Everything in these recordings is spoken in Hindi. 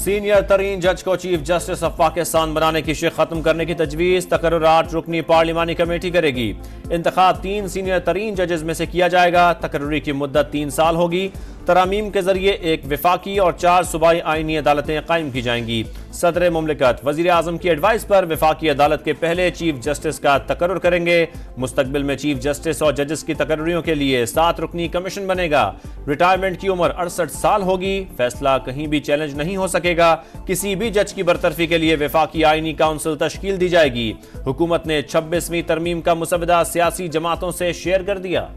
सीनियर तरीन जज को चीफ जस्टिस ऑफ पाकिस्तान बनाने की शिक खत्म करने की तजवीज़ तकर्रुरात रुकनी पार्लिमानी कमेटी करेगी। इंतखाब 3 सीनियर तरीन जजेस में से किया जाएगा। तकर्रुरी की मुद्दत 3 साल होगी। तरामीम के जरिए एक विफाकी और 4 सूबाई आईनी अदालतें कायम की जाएंगी। सदर मुमलिकत वजीर आजम की एडवाइस पर विफाकी अदालत के पहले चीफ जस्टिस का तकर्रुर करेंगे। मुस्तकबिल में चीफ जस्टिस और जजेस की तकर्रुरियों के लिए 7 रुकनी कमीशन बनेगा। रिटायरमेंट की उम्र 68 साल होगी। फैसला कहीं भी चैलेंज नहीं हो सकेगा। किसी भी जज की बरतरफी के लिए विफाकी आईनी काउंसिल तश्कील दी जाएगी। हुकूमत ने 26वीं तरमीम का मुसवदा सियासी जमातों से शेयर कर दिया।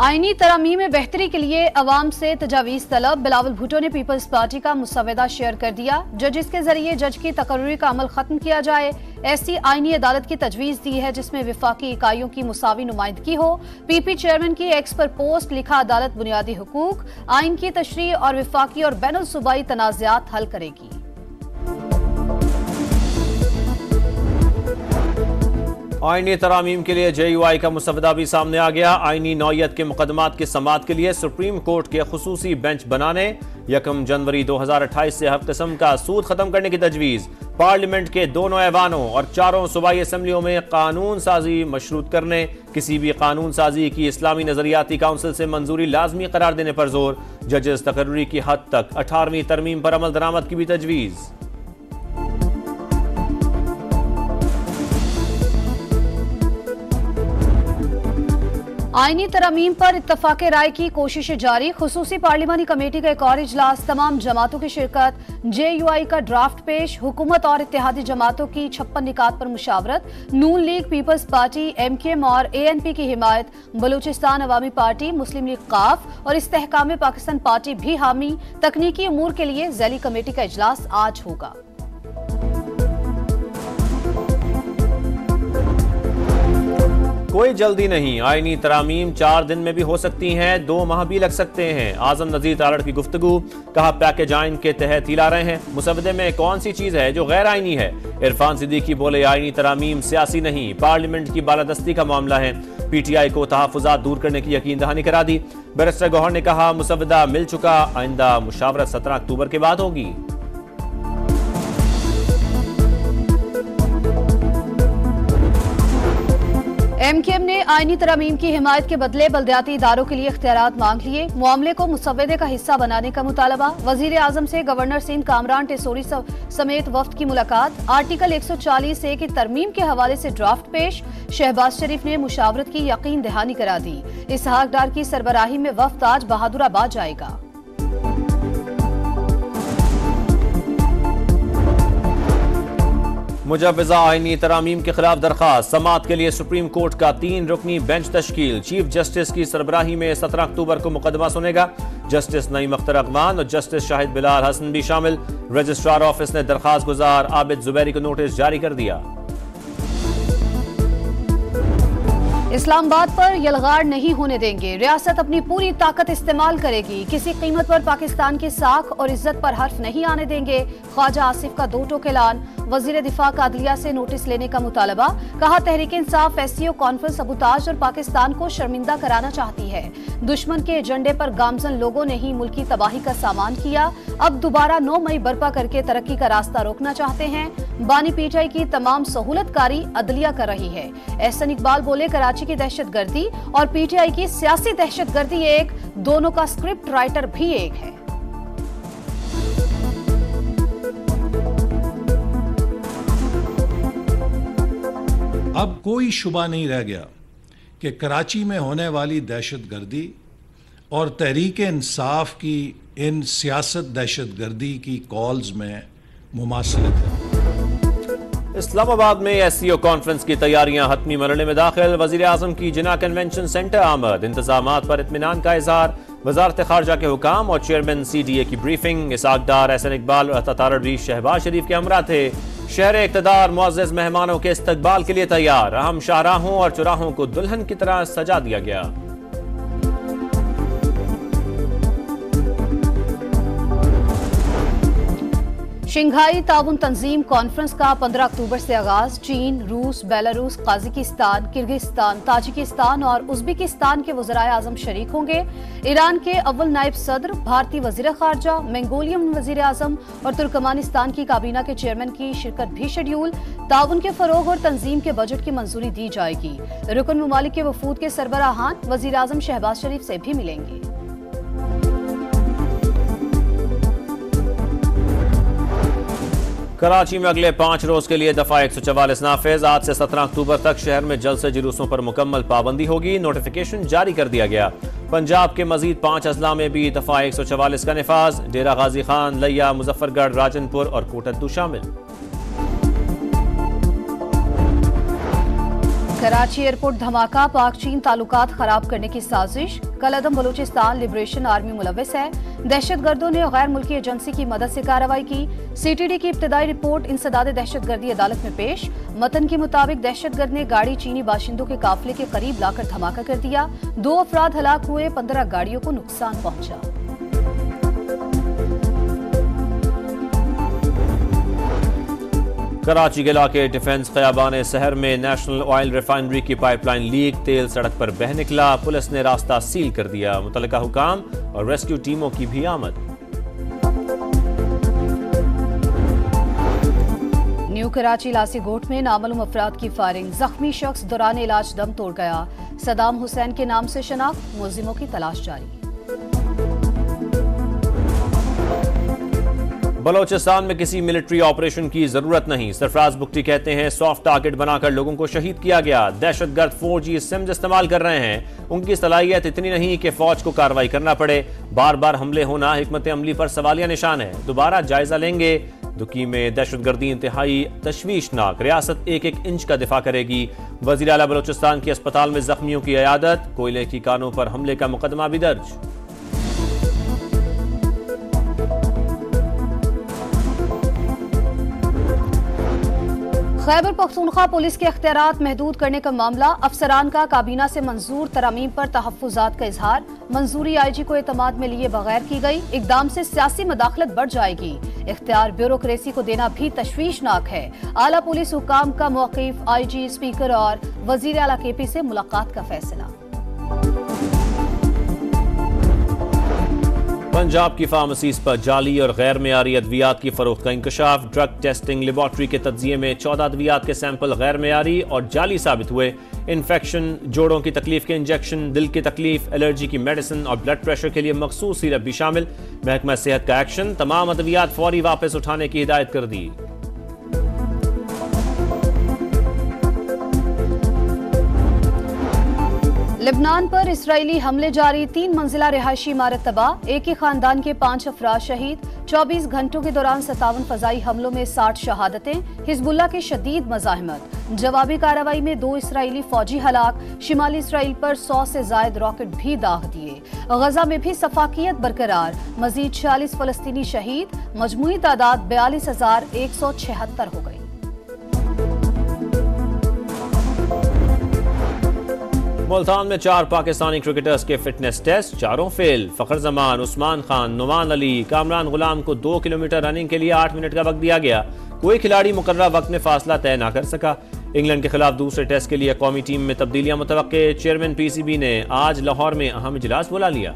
आईनी तरामीम में बेहतरी के लिए अवाम से तजावीज़ तलब। बिलावल भुट्टो ने पीपल्स पार्टी का मुसवदा शेयर कर दिया। जजिस के जरिए जज की तकर्रुरी का अमल खत्म किया जाए। ऐसी आईनी अदालत की तजवीज़ दी है जिसमें विफाकी इकाइयों की मुसावी नुमाइंदगी हो। पीपी चेयरमैन की एक्स पर पोस्ट लिखा अदालत बुनियादी हुकूक, आइन की तशरीह और विफाकी और बैनुल सूबाई तनाज़ात हल करेगी। आईनी तरामीम के लिए JUI का मुसवदा भी सामने आ गया। आईनी नौयत के मुकदमात की समाअत के लिए सुप्रीम कोर्ट के खुसूसी बेंच बनाने। 1 जनवरी 2028 से हर किस्म का सूद खत्म करने की तजवीज़। पार्लियामेंट के दोनों ऐवानों और 4 सूबाई असम्बलियों में कानून साजी मशरूत करने। किसी भी कानून साजी की इस्लामी नजरियाती काउंसिल से मंजूरी लाजमी करार देने पर जोर। जजेस तकर्रुरी की हद तक 18वीं तरमीम पर अमल दरामद की भी तजवीज़। आईनी तरामीम पर इत्तफाक राय की कोशिशें जारी। खुसूसी पार्लिमानी कमेटी का एक और इजलास, तमाम जमातों की शिरकत। JUI का ड्राफ्ट पेश। हुकूमत और इत्तेहादी जमातों की 56 निकात पर मुशावरत। नून लीग, पीपल्स पार्टी, MKM और ANP की हिमायत। बलूचिस्तान अवामी पार्टी, मुस्लिम लीग काफ और इस्तेहकाम पाकिस्तान पार्टी भी हामी। तकनीकी उमूर के लिए ज़ैली कमेटी का इजलास आज होगा। कोई जल्दी नहीं। आईनी तरामीम 4 दिन में भी हो सकती हैं, 2 माह भी लग सकते हैं। आजम नजीर तारड़ की गुफ्तगू। कहा पैकेज आइन के तहत ही ला रहे हैं। मुसवदे में कौन सी चीज है जो गैर आईनी है? इरफान सिद्दीकी बोले आईनी तरामीम सियासी नहीं, पार्लियामेंट की बालादस्ती का मामला है। PTI को तहफ़्फ़ुज़ात दूर करने की यकीन दहानी करा दी। बैरिस्टर गौहर ने कहा मुसवदा मिल चुका, आइंदा मुशावरत 17 अक्टूबर के बाद होगी। MKM ने आईनी तरामीम की हिमायत के बदले बल्दियाती इदारों के लिए इख्तियारात मांग लिए। मामले को मुसवदे का हिस्सा बनाने का मुतालबा। वजीर आजम से गवर्नर सिंध कामरान टेसोरी समेत वफ्द की मुलाकात। आर्टिकल 140A की तरमीम के हवाले से ड्राफ्ट पेश। शहबाज शरीफ ने मुशावरत की यकीन दहानी करा दी। इसहाक डार की सरबराही में वफ्द आज बहादुराबाद जाएगा। मुजव्वज़ा आईनी तरामीम के खिलाफ दरखास्त। समाअत के लिए सुप्रीम कोर्ट का 3 रुकनी बेंच तश्कील। चीफ जस्टिस की सरबराही में 17 अक्टूबर को मुकदमा सुनेगा। जस्टिस नईम अख्तर अगमान और जस्टिस शाहिद बिलाल हसन भी शामिल। रजिस्ट्रार ऑफिस ने दरखास्त गुजार आबिद जुबैरी को नोटिस जारी कर दिया। इस्लामाबाद पर यलगार नहीं होने देंगे। रियासत अपनी पूरी ताकत इस्तेमाल करेगी। किसी कीमत पर पाकिस्तान की साख और इज्जत पर हर्फ नहीं आने देंगे। ख्वाजा आसिफ का 2 टोक ऐलान। वजीर दिफा का अदलिया से नोटिस लेने का मुतालबा। कहा तहरीक इंसाफ SCO कॉन्फ्रेंस सबूताज और पाकिस्तान को शर्मिंदा कराना चाहती है। दुश्मन के एजेंडे पर गामजन लोगों ने ही मुल्की तबाही का सामान किया। अब दोबारा 9 मई बर्पा करके तरक्की का रास्ता रोकना चाहते हैं। बानी PTI की तमाम सहूलतकारी अदलिया कर रही है। एहसन इकबाल बोले कराची की दहशतगर्दी और PTI की सियासी दहशतगर्दी एक, दोनों का स्क्रिप्ट राइटर भी एक है। अब कोई शुबा नहीं रह गया कि कराची में होने वाली दहशतगर्दी और तहरीक इंसाफ की इन सियासत दहशतगर्दी की कॉल्स में मुमासलत है। इस्लामाबाद में SCO कॉन्फ्रेंस की तैयारियां हतमी मरहले में दाखिल। वजीर आजम की जिना कन्वेंशन सेंटर आमद। इंतजामात पर इत्मीनान का इजहार। वजारत खारजा के हुकाम और चेयरमैन CDA की ब्रीफिंग। इसहाक डार, एहसन इकबाल और अता तारड़ भी शहबाज शरीफ के हमरा थे। शहर इक़्तिदार मुअज़्ज़ज़ मेहमानों के इस्तकबाल के लिए तैयार। अहम शाहराहों और चौराहों को दुल्हन की तरह सजा दिया गया। शंघाई ताउन तंजीम कॉन्फ्रेंस का 15 अक्टूबर से आगाज। चीन, रूस, बेलारूस, कजाकिस्तान, किर्गिस्तान, ताजिकिस्तान और उज्बेकिस्तान के वज़राए आज़म शरीक होंगे। ईरान के अव्वल नायब सदर, भारतीय वज़ीर ख़ारजा, मंगोलियन वज़ीर आज़म और तुर्कमानिस्तान की काबीना के चेयरमैन की शिरकत भी शेड्यूल। ताउन के फ़रोग़ और तंजीम के बजट की मंजूरी दी जाएगी। रुकन ममालिक के वफूद के सरबराहान वज़ीर आज़म शहबाज शरीफ से भी मिलेंगे। कराची में अगले 5 रोज के लिए दफा 144 नाफिज। आज से 17 अक्टूबर तक शहर में जलसे जुलूसों पर मुकम्मल पाबंदी होगी। नोटिफिकेशन जारी कर दिया गया। पंजाब के मजीद 5 अजला में भी दफा 144 का निफाज। डेरा गाजी खान, लिया, मुजफ्फरगढ़, राजनपुर और कोटद्दू शामिल। कराची एयरपोर्ट धमाका, पाक चीन ताल्लुकात खराब करने की साजिश। कलअदम बलूचिस्तान लिबरेशन आर्मी मुलविस है। दहशतगर्दों ने गैर मुल्की एजेंसी की मदद से कार्रवाई की। CTD की इब्तदाई रिपोर्ट इंसदाद दहशतगर्दी अदालत में पेश। मतन के मुताबिक दहशतगर्द ने गाड़ी चीनी बाशिंदों के काफिले के करीब लाकर धमाका कर दिया। 2 अफराद हलाक हुए, 15 गाड़ियों को नुकसान पहुंचा। कराची के इलाके डिफेंस खयाबान शहर में नेशनल ऑयल रिफाइनरी की पाइपलाइन लीक, तेल सड़क पर बह निकला। पुलिस ने रास्ता सील कर दिया। मुतल्लिका हुकाम और रेस्क्यू टीमों की भी आमद। न्यू कराची लासीगोट में नामालूम अफराद की फायरिंग, जख्मी शख्स दौरान इलाज दम तोड़ गया। सदाम हुसैन के नाम से शनाख्त, मुलजिमों की तलाश जारी। बलोचिस्तान में किसी मिलिट्री ऑपरेशन की जरूरत नहीं। सरफराज बुख्ती कहते हैं सॉफ्ट टारगेट बनाकर लोगों को शहीद किया गया। दहशतगर्द 4G सिम्स इस्तेमाल कर रहे हैं। उनकी सलाहियत इतनी नहीं कि फौज को कार्रवाई करना पड़े। बार बार हमले होना हिकमत अमली पर सवालिया निशान है। दोबारा जायजा लेंगे। दुकी में दहशतगर्दी इंतहाई तशवीशनाक, रियासत 1-1 इंच का दिफा करेगी। वजीर आला बलोचिस्तान के अस्पताल में जख्मियों की इयादत। कोयले की कानों पर हमले का मुकदमा भी दर्ज। खैबर पख्तूनख्वा पुलिस के अख्तियारात महदूद करने का मामला। अफसरान का काबीना से मंजूर तरामीम पर तहफ्फुजात का इजहार। मंजूरी IG को एतमाद में लिए बगैर की गई। इकदाम से सियासी मदाखलत बढ़ जाएगी। इख्तियार ब्यूरोक्रेसी को देना भी तशवीशनाक है। आला पुलिस हुकाम का मौक़िफ, IG, स्पीकर और वजीर आला KP से मुलाकात का फैसला। पंजाब की फार्मेसीज पर जाली और गैर मेयारी अद्वियात की फरोख्त का इंकशाफ। ड्रग टेस्टिंग लेबॉर्ट्री के तज्जिये में 14 अद्वियात के सैंपल गैर मेयारी और जाली साबित हुए। इन्फेक्शन, जोड़ों की तकलीफ के इंजेक्शन, दिल की तकलीफ, एलर्जी की मेडिसिन और ब्लड प्रेशर के लिए मखसूस सिरप भी शामिल। महकमा सेहत का एक्शन, तमाम अद्वियात फौरी वापस उठाने की हिदायत कर दी। लेबनान पर इसराइली हमले जारी, 3 मंजिला रिहायशी इमारत तबाह। एक ही खानदान के 5 अफराद शहीद। 24 घंटों के दौरान 57 फजाई हमलों में 60 शहादतें। हिजबुल्लाह की शदीद मज़ाहमत। जवाबी कार्रवाई में 2 इसराइली फौजी हलाक। शिमाली इसराइल पर 100 से जायद रॉकेट भी दाग दिए। गजा में भी सफाकियत बरकरार। मजीद 46 फलस्तीनी शहीद। मजमूई तादाद 42,176 हो गई। मुल्तान में 4 पाकिस्तानी क्रिकेटर्स के फिटनेस टेस्ट, चारों फेल। फखर जमान, उस्मान खान, नुमान अली, कामरान गुलाम को 2 किलोमीटर रनिंग के लिए 8 मिनट का वक्त दिया गया। कोई खिलाड़ी मुकर्रर वक्त में फासला तय न कर सका। इंग्लैंड के खिलाफ दूसरे टेस्ट के लिए कौमी टीम में तब्दीलियां मुतवक्के। चेयरमैन PCB ने आज लाहौर में अहम इजलास बुला लिया।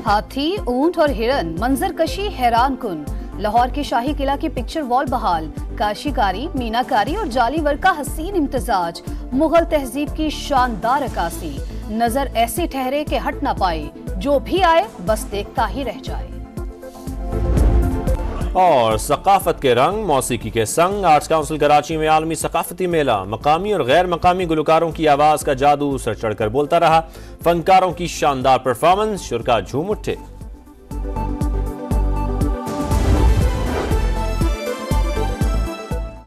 हाथी, ऊंट और हिरन, मंजर कशी हैरान कुन। लाहौर के शाही किला की पिक्चर वॉल बहाल। काशीकारी, मीनाकारी और जाली वर्क का हसीन इम्तिजाज। मुगल तहजीब की शानदार अक्कासी। नजर ऐसे ठहरे कि हट ना पाए। जो भी आए बस देखता ही रह जाए। और सकाफत के रंग, मौसीकी के संग आर्ट्स काउंसिल कराची में आलमी सकाफती मेला। मकामी और गैर मकामी गुलकारों की आवाज का जादू सर चढ़कर बोलता रहा। फनकारों की शानदार परफॉर्मेंस, शुरका झूम उठे।